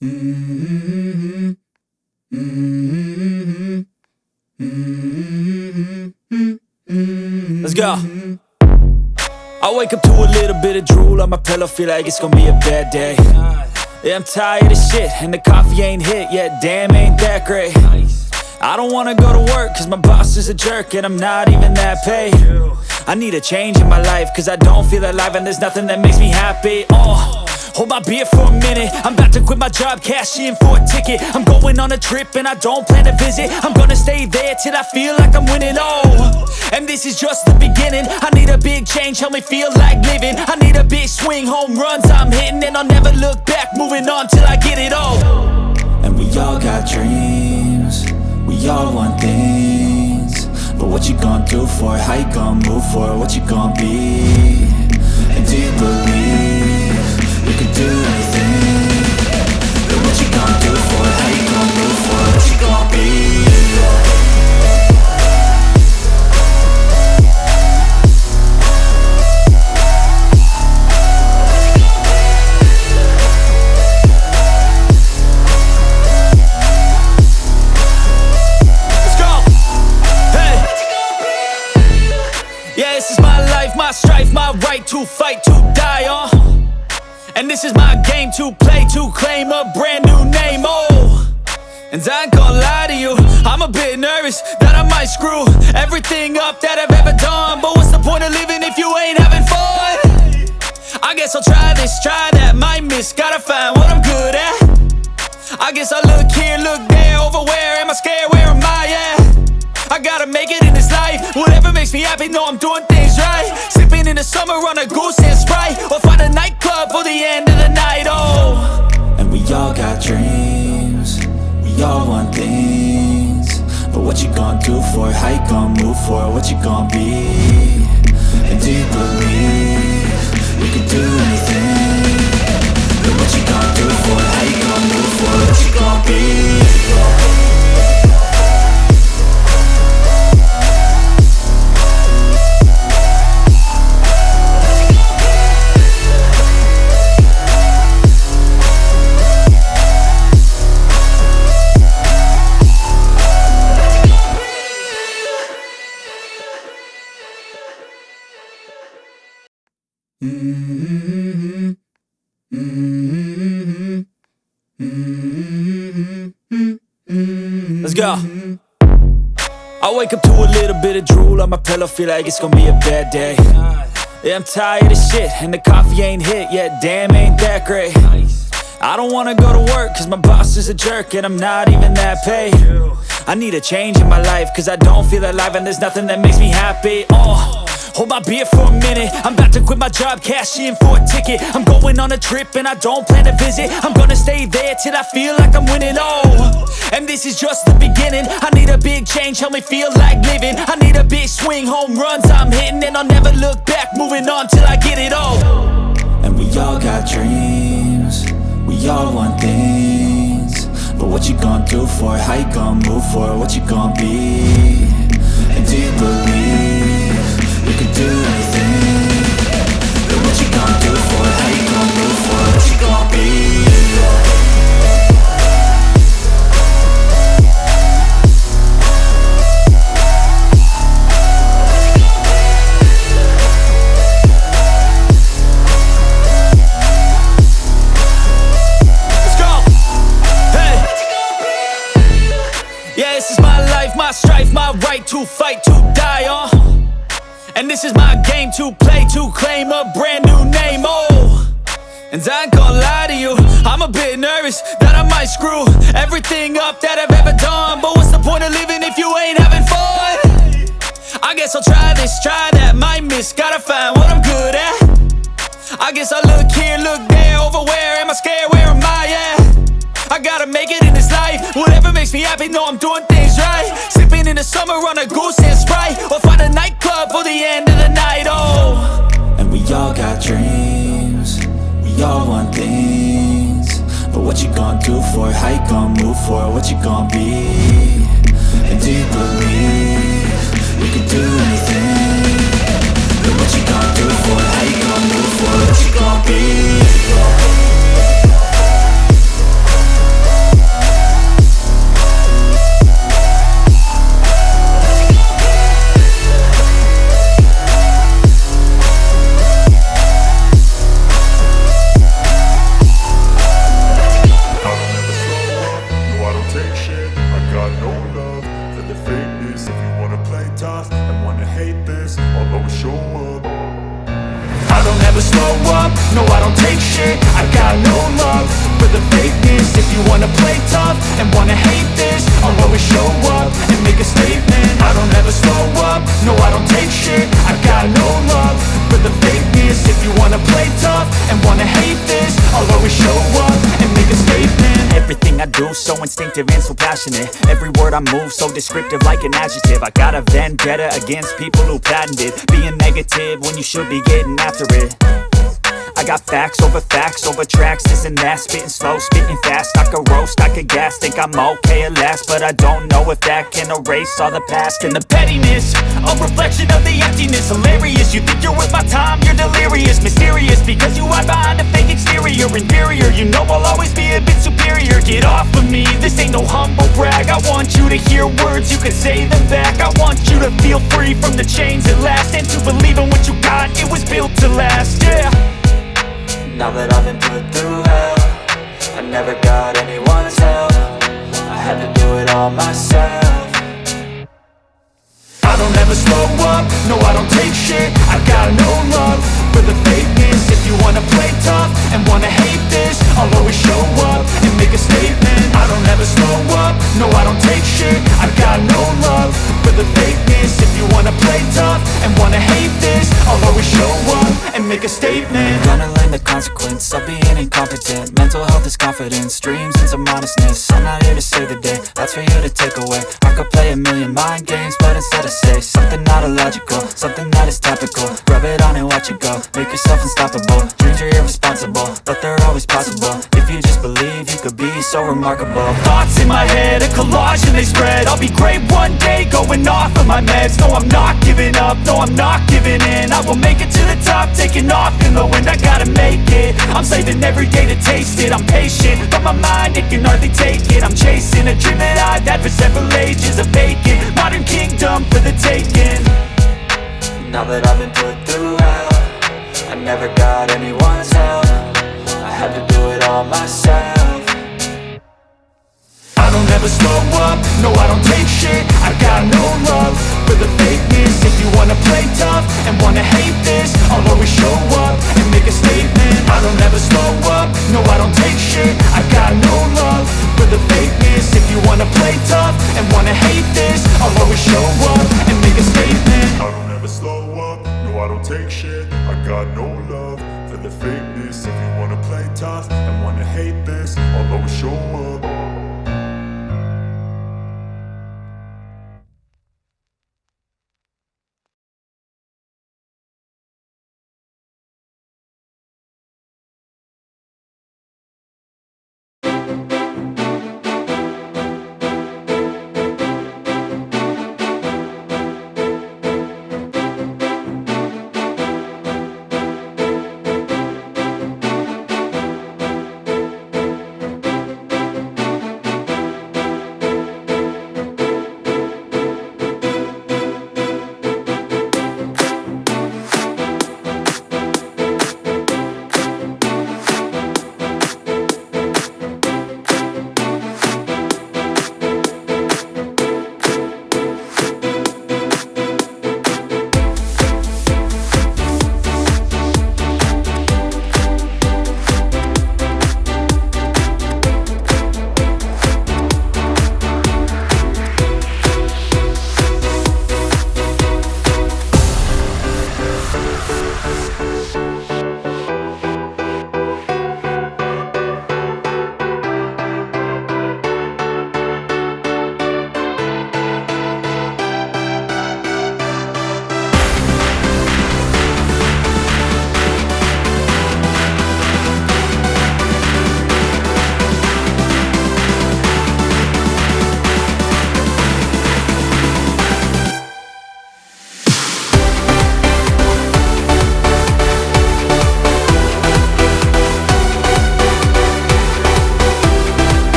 Mm-hmm. Mm-hmm. Mm-hmm. Let's go. I wake up to a little bit of drool on my pillow, feel like it's gonna be a bad day. Yeah, I'm tired of shit, and the coffee ain't hit yet, damn, ain't that great. I don't wanna go to work, cause my boss is a jerk, and I'm not even that paid. I need a change in my life, cause I don't feel alive, and there's nothing that makes me happy. Hold my beer for a minute, I'm about to quit my job, cash in for a ticket. I'm going on a trip and I don't plan to visit. I'm gonna stay there till I feel like I'm winning, and this is just the beginning. I need a big change, help me feel like living. I need a big swing, home runs I'm hitting, and I'll never look back, moving on till I get it all. And we all got dreams, we all want things, but what you gonna do for it? How you gonna move for it? What you gonna be? And do you believe you can do anything? But what you gonna do for it? How you gonna move for it? What you gonna be? Yeah, this is my life, my strife, my right to fight, to die on. And this is my game to play, to claim a brand new name, And I ain't gonna lie to you, I'm a bit nervous that I might screw everything up that I've ever done. But what's the point of living if you ain't having fun? I guess I'll try this, try that, might miss, gotta find what I'm good at. I guess I look here, look there, over where am I scared, where am I at? I gotta make it in this life, whatever makes me happy, know I'm doing things right. Sipping in the summer on a goose and Sprite, or find a nightclub for the end of the night, And we all got dreams, we all want things, but what you gonna do for it? How you gonna move for it? What you gonna be? And do you believe you can do anything? But what you gonna do for it? How you gonna move for it? What you gonna be? Mm-hmm. Mm-hmm. Mm-hmm. Let's go. I wake up to a little bit of drool on my pillow, feel like it's gonna be a bad day. Yeah, I'm tired of shit, and the coffee ain't hit yet, damn, ain't that great. I don't wanna go to work, cause my boss is a jerk, and I'm not even that paid. I need a change in my life, cause I don't feel alive, and there's nothing that makes me happy. Hold my beer for a minute, I'm about to quit my job, cash in for a ticket. I'm going on a trip and I don't plan to visit. I'm gonna stay there till I feel like I'm winning, and this is just the beginning. I need a big change, help me feel like living. I need a big swing, home runs I'm hitting, and I'll never look back, moving on till I get it all. And we all got dreams, we all want things, but what you gonna do for it? How you gonna move for it? What you gonna be? And do you believe you can do anything? But what you gonna do for it? How you gonna move for it? What you gonna be? Yeah, this is my life, my strife, my right to fight, to die on. And this is my game to play, to claim a brand new name, And I ain't gonna lie to you, I'm a bit nervous that I might screw everything up that I've ever done. But what's the point of living if you ain't having fun? I guess I'll try this, try that, might miss, gotta find what I'm good at. I guess I look here, look there, over where am I scared, where am I at? I gotta make it in this life, whatever makes me happy, know I'm doing things right. Sipping in the summer on a goose and Sprite, or find a nightclub for the end of the night, And we all got dreams, we all want things, but what you gonna do for it? How you gonna move for it? What you gonna be? And do you believe you can do anything? But what you gonna do for it? How you gonna move for it? What you gonna be? you wanna play tough and wanna hate this, I'll always show up and make a statement. I don't ever slow up, no I don't take shit. I got no love for the fakeness. If you wanna play tough and wanna hate this, I'll always show up and make a statement. Everything I do so instinctive and so passionate. Every word I move so descriptive like an adjective. I got a vendetta against people who patented being negative when you should be getting after it. I got facts over tracks, this and that. Spitting slow, spitting fast. I could roast, I could gas. Think I'm okay at last, but I don't know if that can erase all the past. And the pettiness, a reflection of the emptiness. Hilarious, you think you're worth my time, you're delirious. Mysterious, because you hide behind a fake exterior. Inferior, you know I'll always be a bit superior. Get off of me, this ain't no humble brag. I want you to hear words, you can say them back. I want you to feel free from the chains at last, and to believe in what you got, it was built to last, yeah. Now that I've been put through hell, I never got anyone's help. I had to do it all myself. I don't ever slow up, no I don't take shit. I got no love for the fakeness. If you wanna play tough and wanna hate this, I'll always show up and make a statement. I don't ever slow up, no I don't take shit. I got no love for the fakeness. If you wanna play tough and wanna hate this, I'll always show up and make a statement. Gonna learn the consequence of being incompetent. Mental health is confidence, dreams and some modestness. I'm not here to save the day, that's for you to take away. I could play a million mind games, but instead I say something not illogical, something that is topical. Rub it on and watch it go, make yourself unstoppable. Dreams are irresponsible, but they're always possible. If you just believe, you could be so remarkable. Thoughts in my head, a collage and they spread. I'll be great one day, going off of my meds. No, I'm not giving up, no, I'm not giving in. I will make it to the top, taking off in the wind. I gotta make it, I'm saving every day to taste it. I'm patient, but my mind, it can hardly take it. I'm chasing a dream that I've had for several ages. A vacant, modern kingdom for the taking. Now that I've been put through hell, I never got anyone's help. I had to do it all myself. I don't ever slow up, no I don't take shit. I got no love for the fakeness. If you wanna play tough and wanna hate this, I'll always show up and make a statement. I don't ever slow up, no I don't take shit. I got no love for the fakeness. If you wanna play tough and wanna hate this, I'll always show up